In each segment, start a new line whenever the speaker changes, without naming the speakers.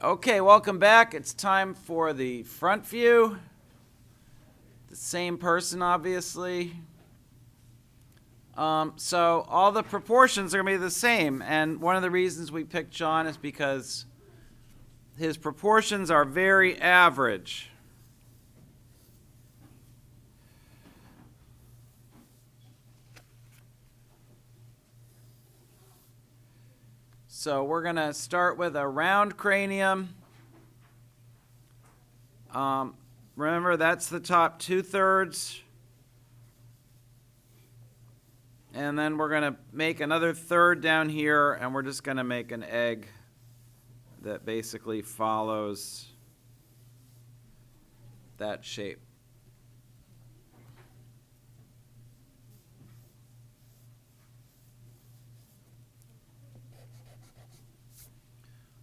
Okay, welcome back. It's time for the front view. The same person, obviously. So all the proportions are going to be the same. And one of the reasons we picked John is because his proportions are very average. So we're going to start with a round cranium. Remember, that's the top 2/3. And then we're going to make another third down here, and we're just going to make an egg that basically follows that shape.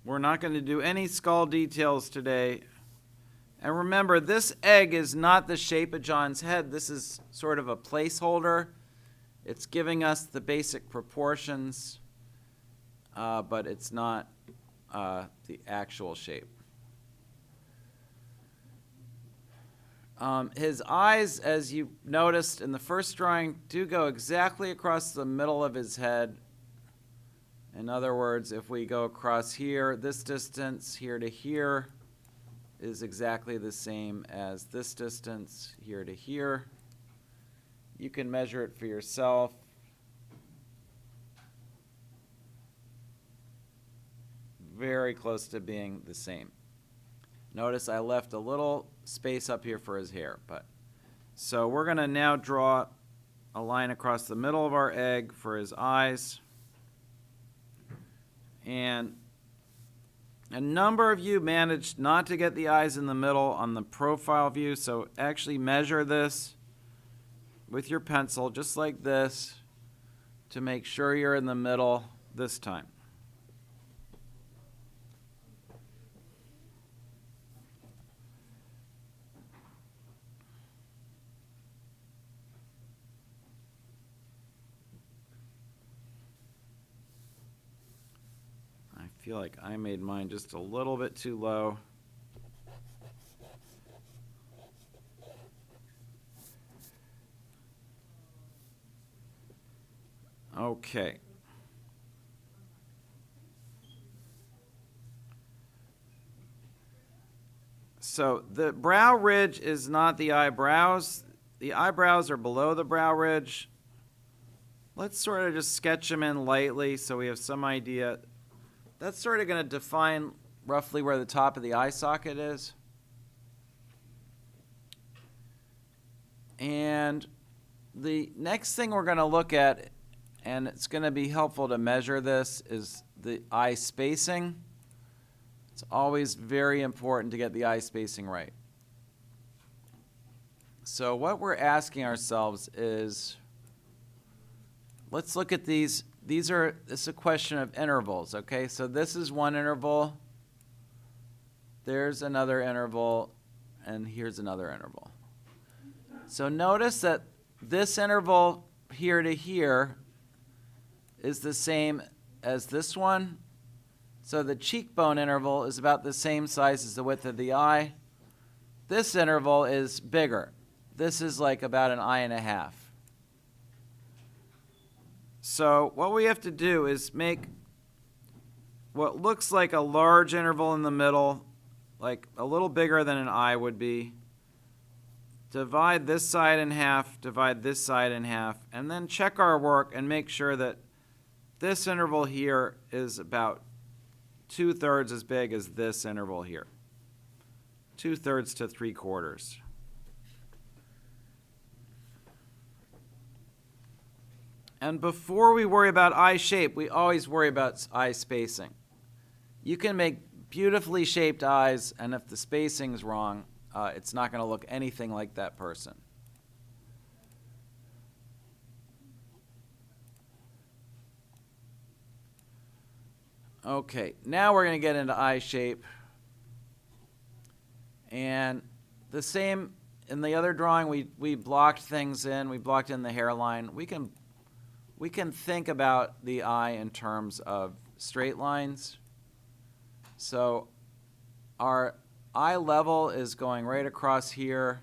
We're not going to do any skull details today. And remember, this egg is not the shape of John's head. This is sort of a placeholder. It's giving us the basic proportions, but it's not the actual shape. His eyes, as you noticed in the first drawing, do go exactly across the middle of his head. In other words, if we go across here, this distance here to here is exactly the same as this distance here to here. You can measure it for yourself. Very close to being the same. Notice I left a little space up here for his hair. So we're going to now draw a line across the middle of our egg for his eyes. And a number of you managed not to get the eyes in the middle on the profile view, so actually measure this with your pencil, just like this, to make sure you're in the middle this time. I feel like I made mine just a little bit too low. Okay. So the brow ridge is not the eyebrows. The eyebrows are below the brow ridge. Let's sort of just sketch them in lightly so we have some idea. That's sort of going to define roughly where the top of the eye socket is. And the next thing we're going to look at, and it's going to be helpful to measure this, is the eye spacing. It's always very important to get the eye spacing right. So what we're asking ourselves is, let's look at these. This is a question of intervals, okay? So this is one interval, there's another interval, and here's another interval. So notice that this interval here to here is the same as this one. So the cheekbone interval is about the same size as the width of the eye. This interval is bigger. This is like about an eye and a half. So what we have to do is make what looks like a large interval in the middle, like a little bigger than an eye would be. Divide this side in half, divide this side in half, and then check our work and make sure that this interval here is about 2/3 as big as this interval here. 2/3 to 3/4. And before we worry about eye shape, we always worry about eye spacing. You can make beautifully shaped eyes, and if the spacing's wrong, it's not going to look anything like that person. Okay, now we're going to get into eye shape. And the same in the other drawing, we blocked things in. We blocked in the hairline. We can think about the eye in terms of straight lines. So our eye level is going right across here.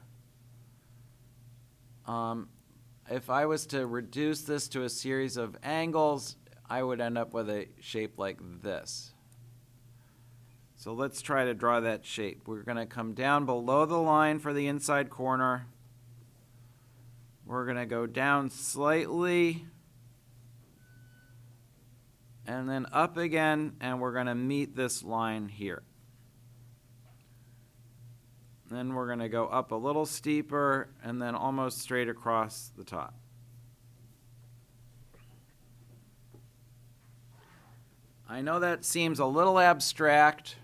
If I was to reduce this to a series of angles, I would end up with a shape like this. So let's try to draw that shape. We're going to come down below the line for the inside corner. We're going to go down slightly and then up again, and we're going to meet this line here. Then we're going to go up a little steeper and then almost straight across the top. I know that seems a little abstract.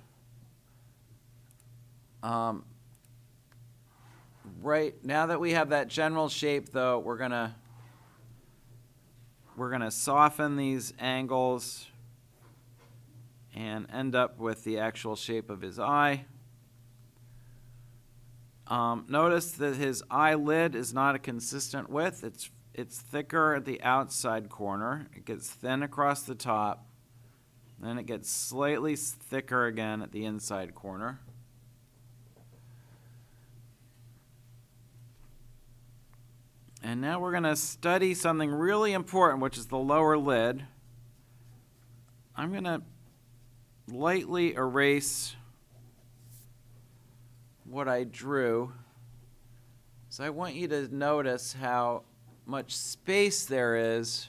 Right now that we have that general shape, though, we're gonna soften these angles and end up with the actual shape of his eye. Notice that his eyelid is not a consistent width. It's thicker at the outside corner. It gets thin across the top. Then it gets slightly thicker again at the inside corner. And now we're going to study something really important, which is the lower lid. I'm going to lightly erase what I drew. So I want you to notice how much space there is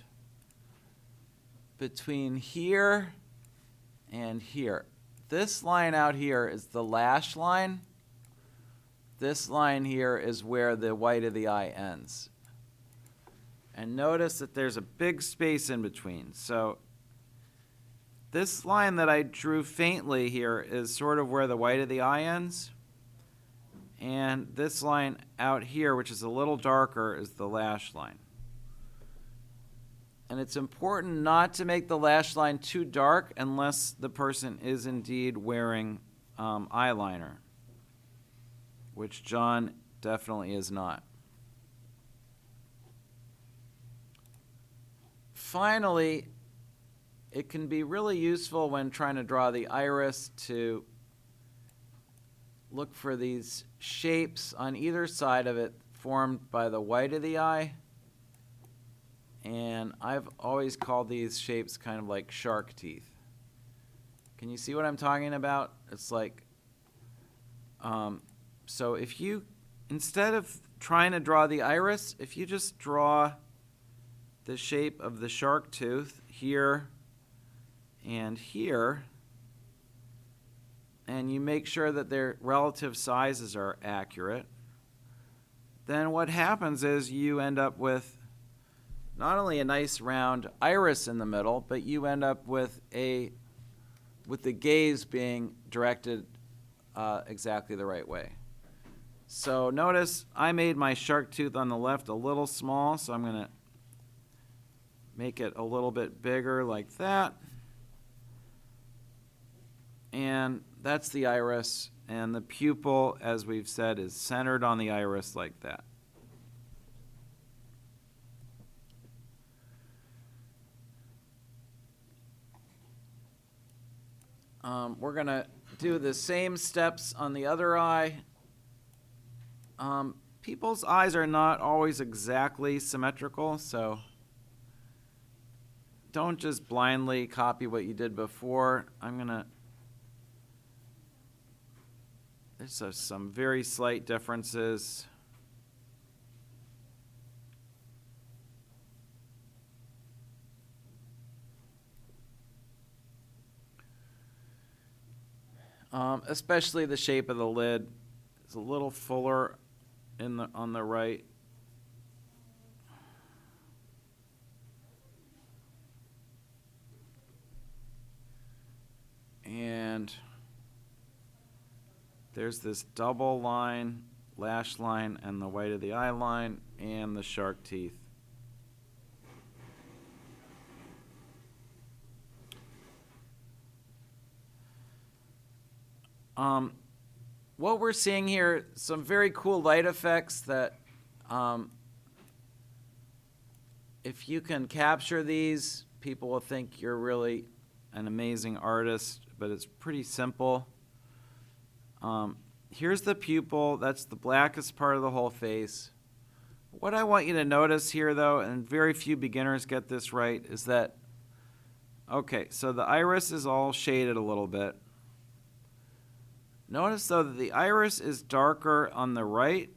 between here and here. This line out here is the lash line. This line here is where the white of the eye ends. And notice that there's a big space in between. So this line that I drew faintly here is sort of where the white of the eye ends. And this line out here, which is a little darker, is the lash line. And it's important not to make the lash line too dark unless the person is indeed wearing eyeliner, which John definitely is not. Finally, it can be really useful when trying to draw the iris to look for these shapes on either side of it formed by the white of the eye. And I've always called these shapes kind of like shark teeth. Can you see what I'm talking about? It's like, so if you, instead of trying to draw the iris, if you just draw the shape of the shark tooth here and here, and you make sure that their relative sizes are accurate, then what happens is you end up with not only a nice round iris in the middle, but you end up with the gaze being directed exactly the right way. So notice I made my shark tooth on the left a little small, so I'm going to make it a little bit bigger like that. And that's the iris, and the pupil, as we've said, is centered on the iris like that. We're going to do the same steps on the other eye. People's eyes are not always exactly symmetrical, so don't just blindly copy what you did before. There's some very slight differences. Especially the shape of the lid is a little fuller on the right. And there's this double line, lash line, and the white of the eye line, and the shark teeth. What we're seeing here, some very cool light effects that if you can capture these, people will think you're really an amazing artist, but it's pretty simple. Here's the pupil. That's the blackest part of the whole face. What I want you to notice here, though, and very few beginners get this right, is that, okay, so the iris is all shaded a little bit. Notice, though, that the iris is darker on the right,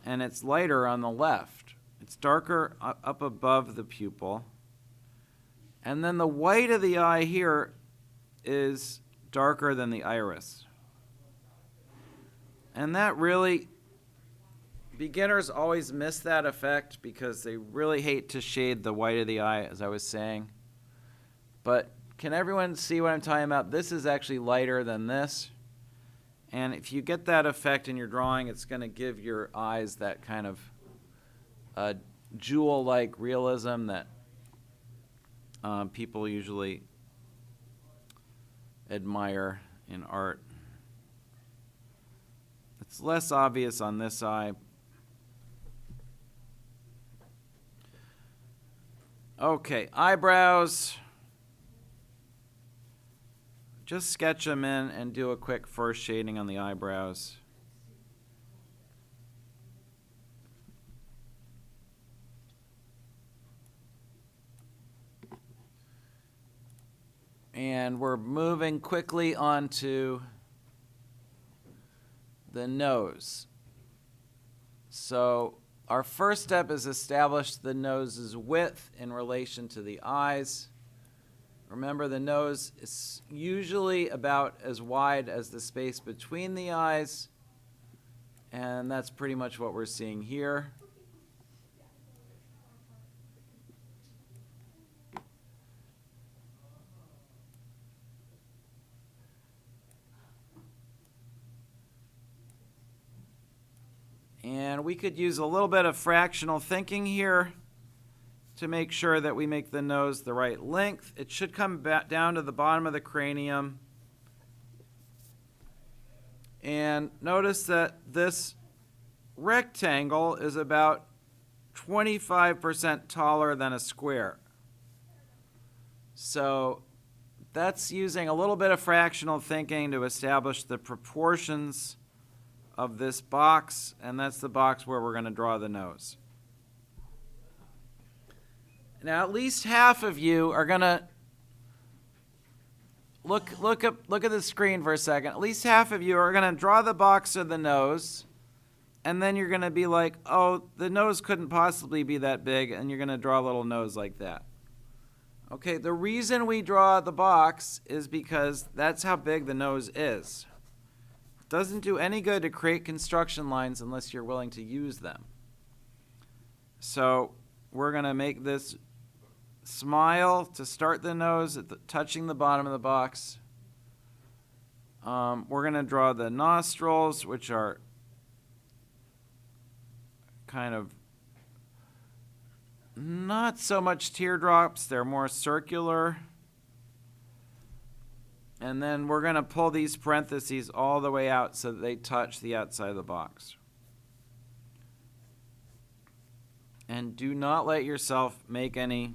and it's lighter on the left. It's darker up above the pupil. And then the white of the eye here is darker than the iris. And that really, beginners always miss that effect because they really hate to shade the white of the eye, as I was saying. But can everyone see what I'm talking about? This is actually lighter than this. And if you get that effect in your drawing, it's going to give your eyes that kind of jewel-like realism that people usually admire in art. It's less obvious on this eye. Okay, eyebrows. Just sketch them in and do a quick first shading on the eyebrows. And we're moving quickly on to the nose. So our first step is establish the nose's width in relation to the eyes. Remember, the nose is usually about as wide as the space between the eyes, and that's pretty much what we're seeing here. And we could use a little bit of fractional thinking here to make sure that we make the nose the right length. It should come back down to the bottom of the cranium. And notice that this rectangle is about 25% taller than a square. So that's using a little bit of fractional thinking to establish the proportions of this box, and that's the box where we're going to draw the nose. Now, at least half of you are going to look at the screen for a second. At least half of you are going to draw the box of the nose, and then you're going to be like, oh, the nose couldn't possibly be that big, and you're going to draw a little nose like that. Okay, the reason we draw the box is because that's how big the nose is. It doesn't do any good to create construction lines unless you're willing to use them. So we're going to make this smile to start the nose touching the bottom of the box. We're going to draw the nostrils, which are kind of not so much teardrops, they're more circular. And then we're going to pull these parentheses all the way out so that they touch the outside of the box. And do not let yourself make any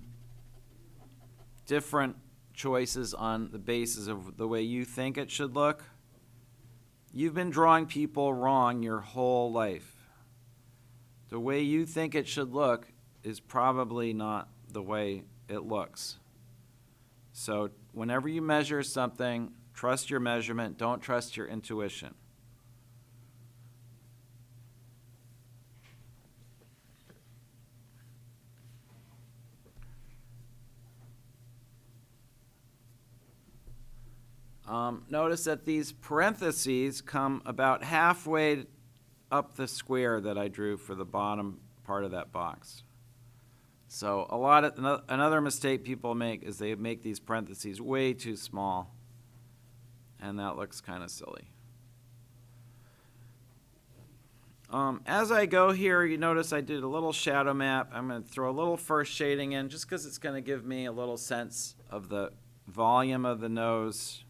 different choices on the basis of the way you think it should look. You've been drawing people wrong your whole life. The way you think it should look is probably not the way it looks. So whenever you measure something, trust your measurement, don't trust your intuition. Notice that these parentheses come about halfway up the square that I drew for the bottom part of that box. So another mistake people make is they make these parentheses way too small, and that looks kind of silly. As I go here, you notice I did a little shadow map. I'm going to throw a little first shading in just because it's going to give me a little sense of the volume of the nose.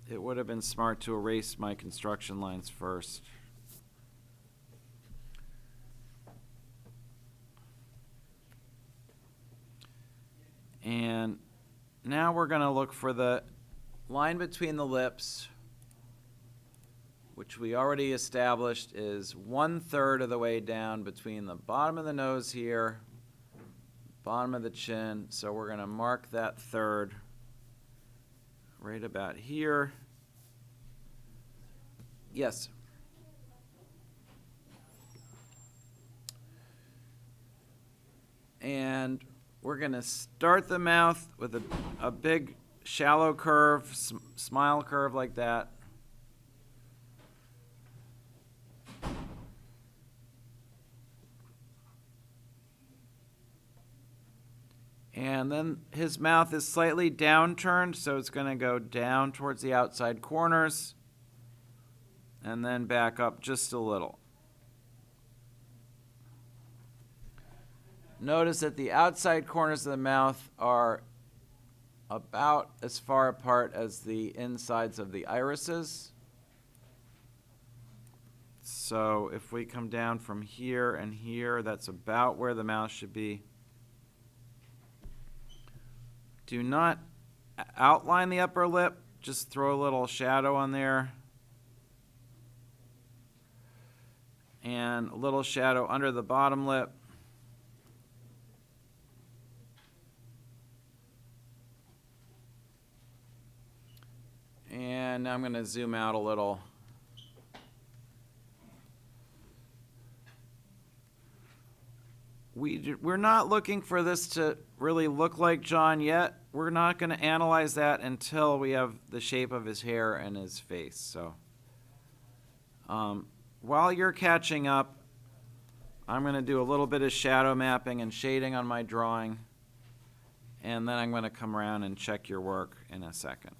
It would have been smart to erase my construction lines first. And now we're going to look for the line between the lips, which we already established is 1/3 of the way down between the bottom of the nose here, bottom of the chin. So we're going to mark that third right about here. Yes. And we're going to start the mouth with a big shallow curve, smile curve like that. And then his mouth is slightly downturned, so it's going to go down towards the outside corners and then back up just a little. Notice that the outside corners of the mouth are about as far apart as the insides of the irises. So if we come down from here and here, that's about where the mouth should be. Do not outline the upper lip, just throw a little shadow on there. And a little shadow under the bottom lip. And now I'm going to zoom out a little. We're not looking for this to really look like John yet. We're not going to analyze that until we have the shape of his hair and his face. So while you're catching up, I'm going to do a little bit of shadow mapping and shading on my drawing. And then I'm going to come around and check your work in a second.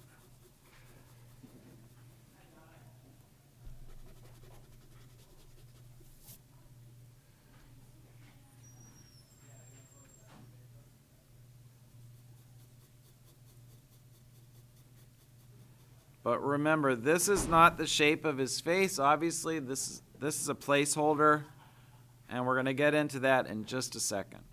But remember, this is not the shape of his face. Obviously, this is a placeholder, and we're going to get into that in just a second.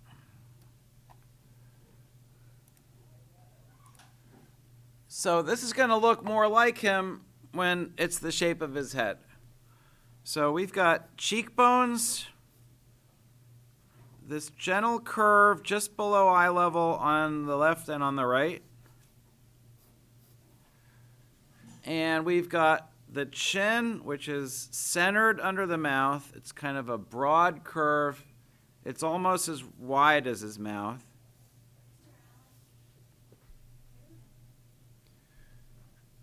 So this is going to look more like him when it's the shape of his head. So we've got cheekbones, this gentle curve just below eye level on the left and on the right. And we've got the chin, which is centered under the mouth. It's kind of a broad curve. It's almost as wide as his mouth.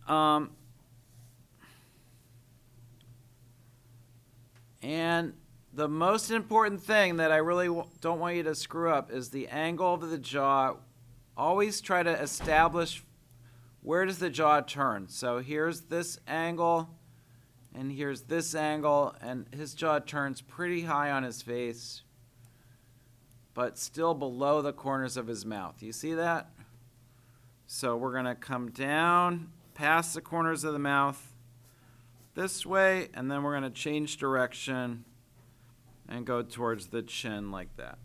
And the most important thing that I really don't want you to screw up is the angle of the jaw. Always try to establish where does the jaw turn. So here's this angle, and here's this angle, and his jaw turns pretty high on his face, but still below the corners of his mouth. You see that? So we're going to come down past the corners of the mouth this way, and then we're going to change direction and go towards the chin like that.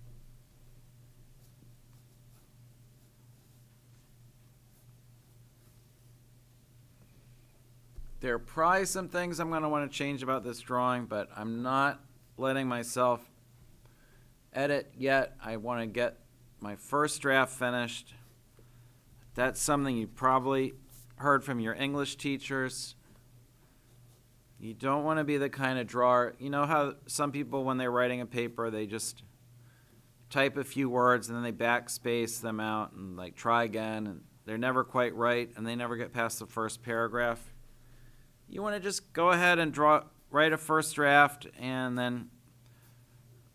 There are probably some things I'm going to want to change about this drawing, but I'm not letting myself edit yet. I want to get my first draft finished. That's something you probably heard from your English teachers. You don't want to be the kind of drawer, you know how some people when they're writing a paper, they just type a few words and then they backspace them out and like try again, and they're never quite right and they never get past the first paragraph. You want to just go ahead and write a first draft and then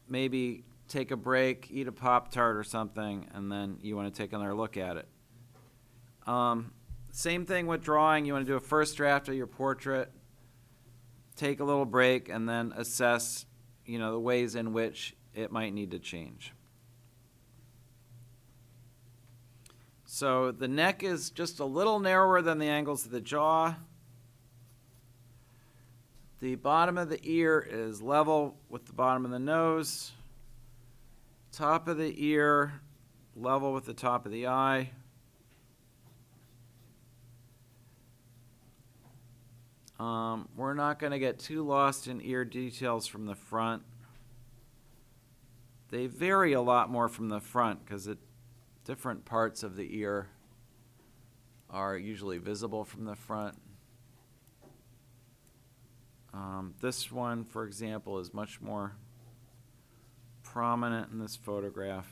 maybe take a break, eat a Pop-Tart or something, and then you want to take another look at it. Same thing with drawing. You want to do a first draft of your portrait, take a little break, and then assess, the ways in which it might need to change. So the neck is just a little narrower than the angles of the jaw. The bottom of the ear is level with the bottom of the nose. Top of the ear, level with the top of the eye. We're not going to get too lost in ear details from the front. They vary a lot more from the front because different parts of the ear are usually visible from the front. This one, for example, is much more prominent in this photograph.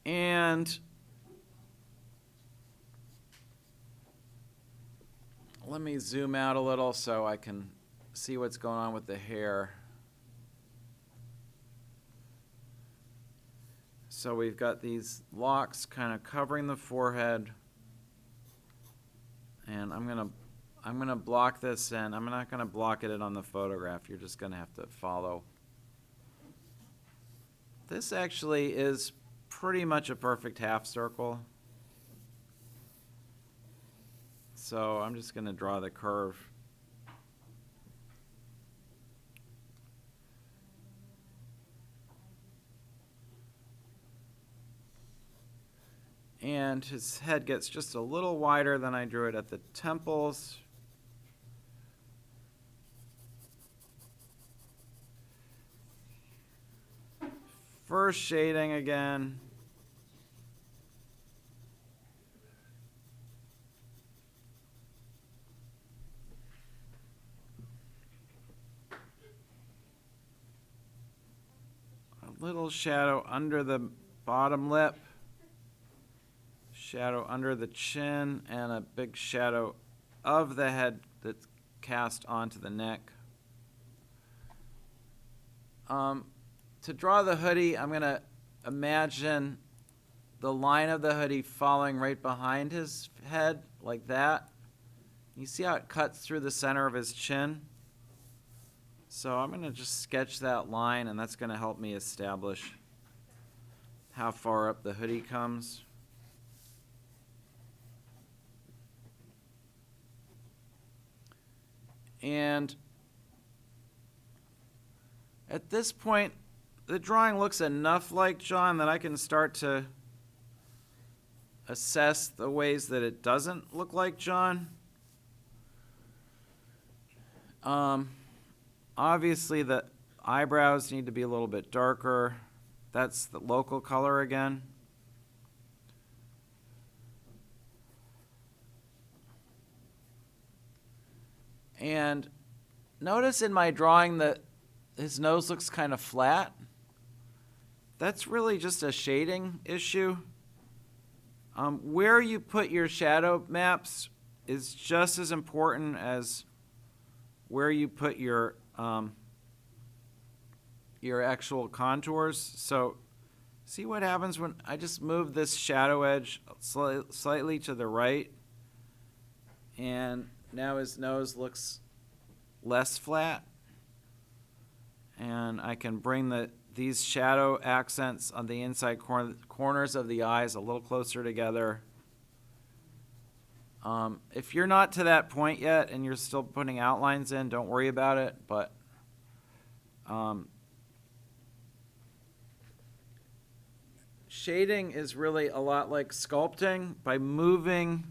And let me zoom out a little so I can see what's going on with the hair. So we've got these locks kind of covering the forehead, and I'm gonna block this in. I'm not gonna block it in on the photograph. You're just gonna have to follow. This actually is pretty much a perfect half circle. So I'm just gonna draw the curve. And his head gets just a little wider than I drew it at the temples. First shading again. A little shadow under the bottom lip. Shadow under the chin, and a big shadow of the head that's cast onto the neck. To draw the hoodie, I'm going to imagine the line of the hoodie falling right behind his head, like that. You see how it cuts through the center of his chin? So I'm going to just sketch that line, and that's going to help me establish how far up the hoodie comes. And at this point, the drawing looks enough like John that I can start to assess the ways that it doesn't look like John. Obviously, the eyebrows need to be a little bit darker. That's the local color again. And notice in my drawing that his nose looks kind of flat. That's really just a shading issue. Where you put your shadow maps is just as important as where you put your actual contours. So see what happens when I just move this shadow edge slightly to the right, and now his nose looks less flat, and I can bring these shadow accents on the inside corners of the eyes a little closer together. If you're not to that point yet and you're still putting outlines in, don't worry about it, but shading is really a lot like sculpting. By moving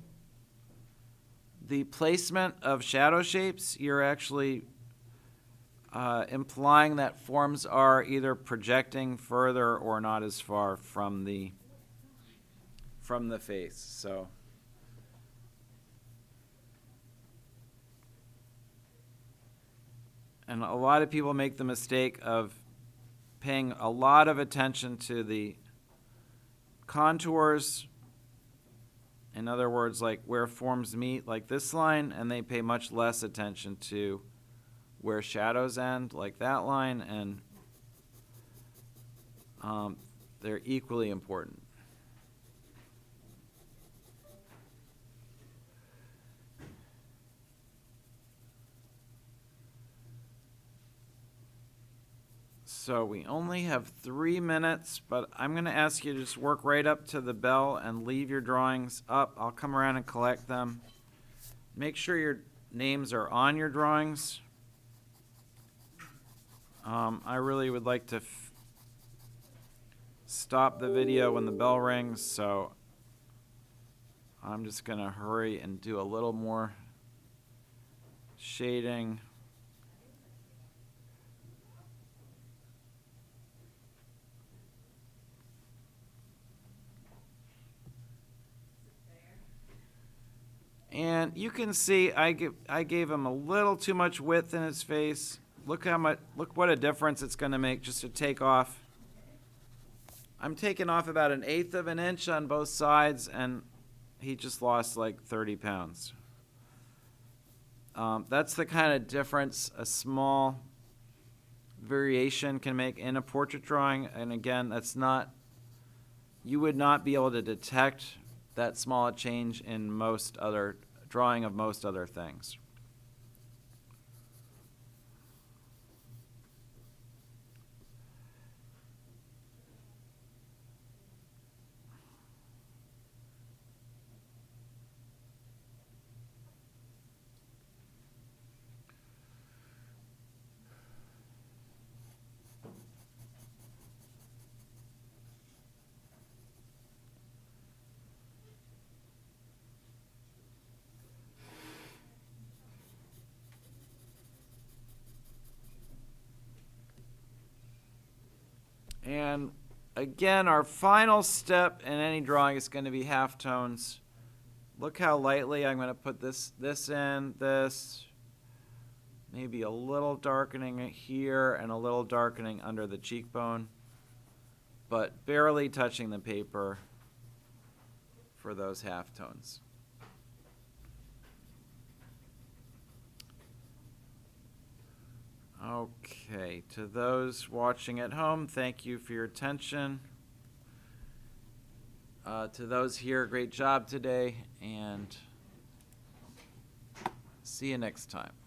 the placement of shadow shapes, you're actually implying that forms are either projecting further or not as far from the face. So and a lot of people make the mistake of paying a lot of attention to the contours. In other words, like where forms meet, like this line, and they pay much less attention to where shadows end, like that line, and they're equally important. So we only have 3 minutes, but I'm going to ask you to just work right up to the bell and leave your drawings up. I'll come around and collect them. Make sure your names are on your drawings. I really would like to stop the video when the bell rings, so I'm just going to hurry and do a little more shading. And you can see I gave him a little too much width in his face. Look what a difference it's going to make just to take off. I'm taking off about 1/8 of an inch on both sides, and he just lost like 30 pounds. That's the kind of difference a small variation can make in a portrait drawing. And again, you would not be able to detect that small a change in most other drawing of most other things. And again, our final step in any drawing is going to be halftones. Look how lightly I'm going to put this in, maybe a little darkening here and a little darkening under the cheekbone, but barely touching the paper for those halftones. Okay, to those watching at home, thank you for your attention. To those here, great job today, and see you next time.